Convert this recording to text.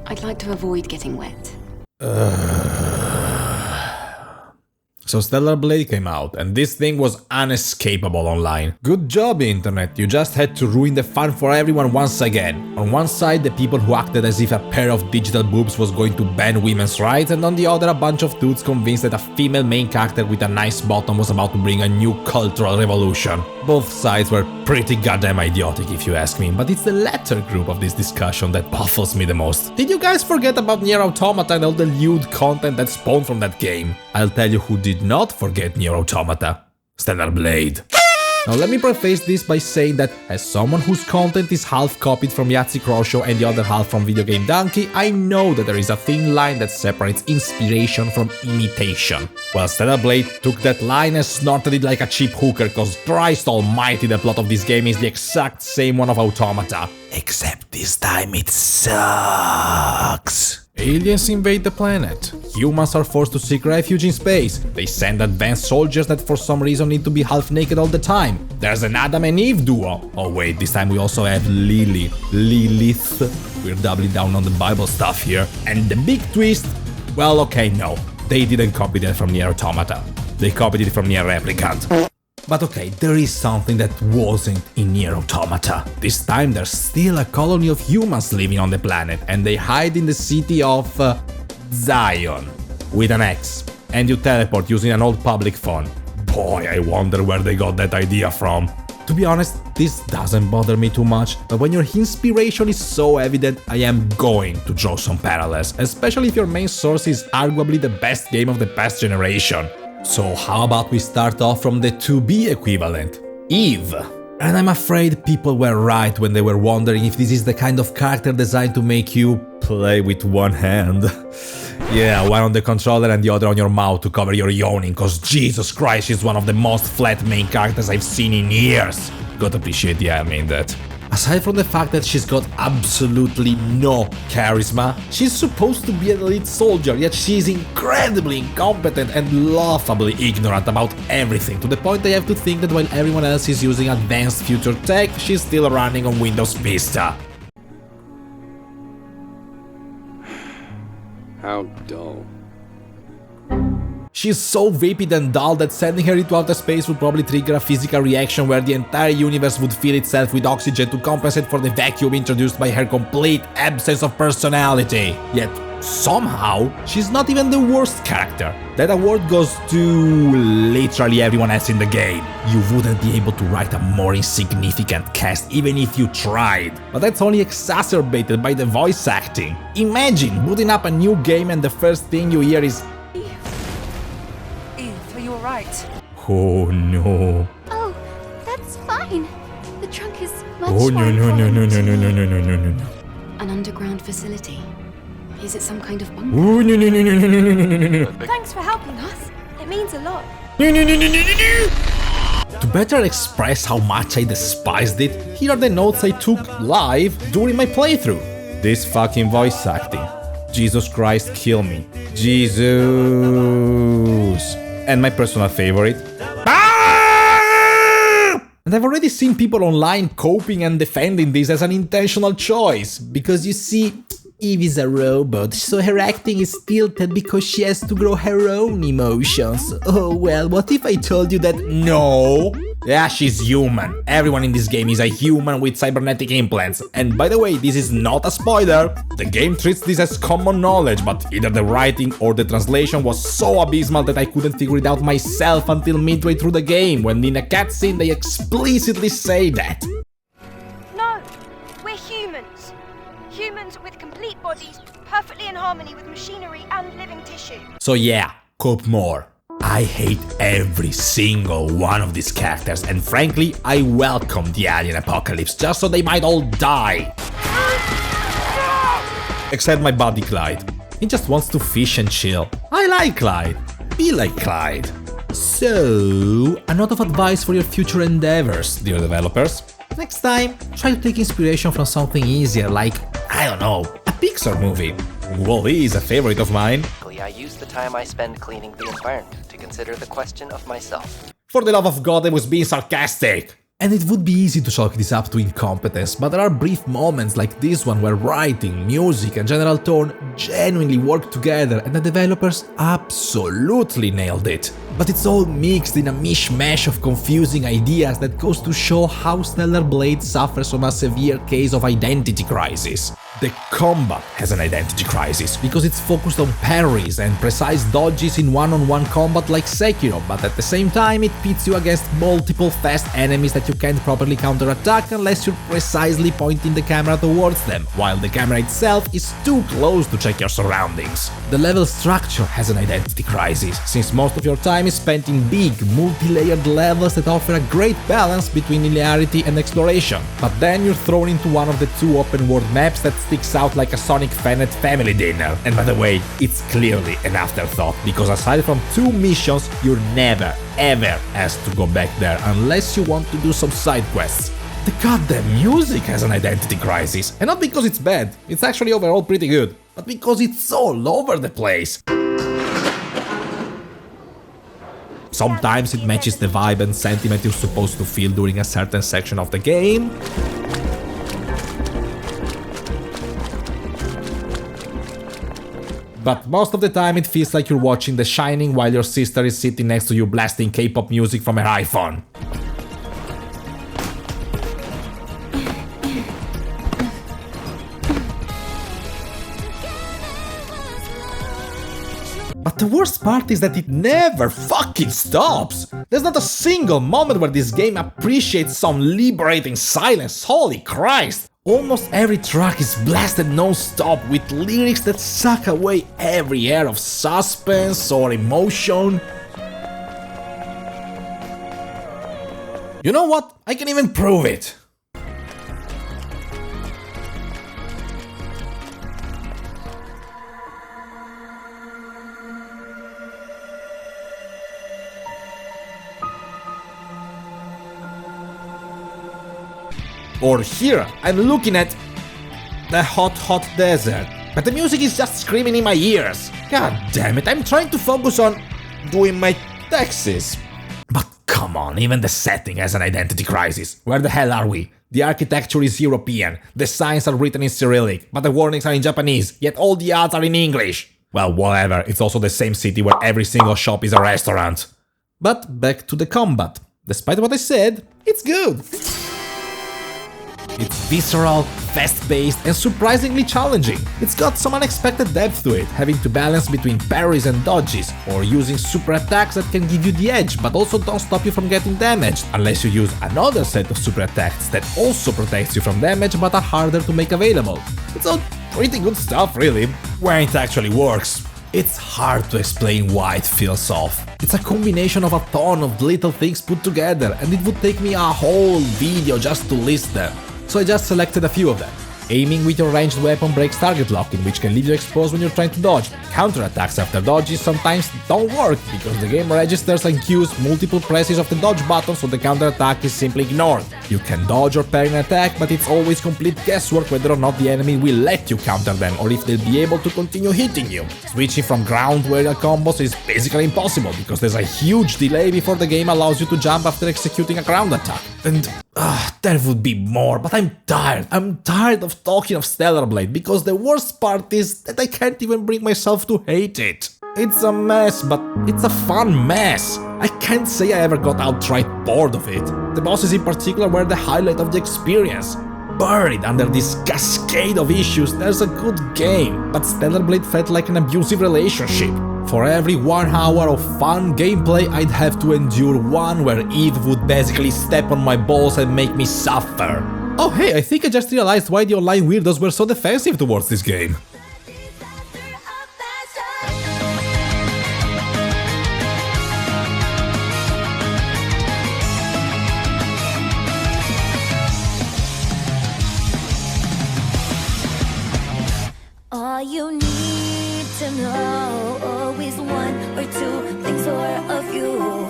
I'd like to avoid getting wet. So Stellarblade came out, and this thing was unescapable online. Good job, internet, you just had to ruin the fun for everyone once again. On one side, the people who acted as if a pair of digital boobs was going to ban women's rights, and on the other, a bunch of dudes convinced that a female main character with a nice bottom was about to bring a new cultural revolution. Both sides were pretty goddamn idiotic if you ask me, but it's the latter group of this discussion that baffles me the most. Did you guys forget about Nier Automata and all the lewd content that spawned from that game? I'll tell you who did not forget Nier Automata. Stellarblade. Now let me preface this by saying that as someone whose content is half copied from Yahtzee Croshow and the other half from Video Game Donkey, I know that there is a thin line that separates inspiration from imitation. Well, Stellarblade took that line and snorted it like a cheap hooker, cause Christ almighty, the plot of this game is the exact same one of Automata. Except this time it sucks. Aliens invade the planet. Humans are forced to seek refuge in space. They send advanced soldiers that for some reason need to be half naked all the time. There's an Adam and Eve duo. Oh wait, this time we also have Lilith. We're doubling down on the Bible stuff here. And the big twist, well, okay, no. They didn't copy that from Nier Automata. They copied it from Nier Replicant. But okay, there is something that wasn't in Nier Automata. This time there's still a colony of humans living on the planet, and they hide in the city of Zion, with an X, and you teleport using an old public phone. Boy, I wonder where they got that idea from. To be honest, this doesn't bother me too much, but when your inspiration is so evident, I am going to draw some parallels, especially if your main source is arguably the best game of the past generation. So how about we start off from the 2B equivalent, Eve. And I'm afraid people were right when they were wondering if this is the kind of character designed to make you play with one hand. Yeah, one on the controller and the other on your mouth to cover your yawning, cause Jesus Christ, she's one of the most flat main characters I've seen in years. Gotta appreciate the anime in that. Aside from the fact that she's got absolutely no charisma, she's supposed to be an elite soldier, yet she's incredibly incompetent and laughably ignorant about everything, to the point I have to think that while everyone else is using advanced future tech, she's still running on Windows Vista. How dull. She's so vapid and dull that sending her into outer space would probably trigger a physical reaction where the entire universe would fill itself with oxygen to compensate for the vacuum introduced by her complete absence of personality. Yet, somehow, she's not even the worst character. That award goes to literally everyone else in the game. You wouldn't be able to write a more insignificant cast even if you tried. But that's only exacerbated by the voice acting. Imagine booting up a new game and the first thing you hear is right. Oh no. Oh, that's fine. The trunk is much Oh more no. important. An underground facility. Is it some kind of bunker? Oh no. Thanks for helping us. It means a lot. To better express how much I despised it, here are the notes I took live during my playthrough. This fucking voice acting. Jesus Christ, kill me. Jesus. And my personal favorite. And I've already seen people online coping and defending this as an intentional choice. Because you see, Eve is a robot, so her acting is tilted because she has to grow her own emotions. Oh well, what if I told you that no? Yeah, she's human. Everyone in this game is a human with cybernetic implants. And by the way, this is not a spoiler. The game treats this as common knowledge, but either the writing or the translation was so abysmal that I couldn't figure it out myself until midway through the game, when in a cutscene they explicitly say that. No, we're humans. Humans with complete bodies, perfectly in harmony with machinery and living tissue. So yeah, cope more. I hate every single one of these characters, and frankly, I welcome the alien apocalypse just so they might all die. Except my buddy Clyde. He just wants to fish and chill. I like Clyde. Be like Clyde. So, a note of advice for your future endeavors, dear developers. Next time, try to take inspiration from something easier like, I don't know, a Pixar movie. Wall-E is a favorite of mine. I use the time I spend cleaning the environment to consider the question of myself. For the love of God, I was being sarcastic. And it would be easy to chalk this up to incompetence, but there are brief moments like this one where writing, music and general tone genuinely work together and the developers absolutely nailed it. But it's all mixed in a mishmash of confusing ideas that goes to show how Stellarblade suffers from a severe case of identity crisis. The combat has an identity crisis, because it's focused on parries and precise dodges in one-on-one combat like Sekiro, but at the same time it pits you against multiple fast enemies that you can't properly counterattack unless you're precisely pointing the camera towards them, while the camera itself is too close to check your surroundings. The level structure has an identity crisis, since most of your time is spent in big, multi-layered levels that offer a great balance between linearity and exploration, but then you're thrown into one of the two open-world maps that sticks out like a Sonic fan at family dinner. And by the way, it's clearly an afterthought, because aside from 2 missions, you're never ever asked to go back there unless you want to do some side quests. The goddamn music has an identity crisis, and not because it's bad, it's actually overall pretty good, but because it's all over the place. Sometimes it matches the vibe and sentiment you're supposed to feel during a certain section of the game. But most of the time it feels like you're watching The Shining while your sister is sitting next to you blasting K-pop music from her iPhone. But the worst part is that it never fucking stops! There's not a single moment where this game appreciates some liberating silence, holy Christ! Almost every track is blasted non-stop with lyrics that suck away every air of suspense or emotion. You know what? I can even prove it! Or here, I'm looking at the hot desert, but the music is just screaming in my ears. God damn it, I'm trying to focus on doing my taxes. But come on, even the setting has an identity crisis. Where the hell are we? The architecture is European, the signs are written in Cyrillic, but the warnings are in Japanese, yet all the ads are in English. Well, whatever, it's also the same city where every single shop is a restaurant. But back to the combat. Despite what I said, it's good. It's visceral, fast-paced and surprisingly challenging. It's got some unexpected depth to it, having to balance between parries and dodges, or using super attacks that can give you the edge but also don't stop you from getting damaged, unless you use another set of super attacks that also protects you from damage but are harder to make available. It's all pretty good stuff really, when it actually works. It's hard to explain why it feels off. It's a combination of a ton of little things put together, and it would take me a whole video just to list them. So I just selected a few of them. Aiming with your ranged weapon breaks target locking, which can leave you exposed when you're trying to dodge. Counterattacks after dodges sometimes don't work, because the game registers and cues multiple presses of the dodge button, so the counterattack is simply ignored. You can dodge or parry an attack, but it's always complete guesswork whether or not the enemy will let you counter them, or if they'll be able to continue hitting you. Switching from ground to aerial combos is basically impossible, because there's a huge delay before the game allows you to jump after executing a ground attack. And there would be more, but I'm tired. I'm tired of talking of Stellarblade, because the worst part is that I can't even bring myself to hate it. It's a mess, but it's a fun mess. I can't say I ever got outright bored of it. The bosses in particular were the highlight of the experience. Buried under this cascade of issues, there's a good game, but Stellarblade felt like an abusive relationship. For every 1 hour of fun gameplay, I'd have to endure one where Eve would basically step on my balls and make me suffer. Oh hey, I think I just realized why the online weirdos were so defensive towards this game. All you need to know is one or two things for a few.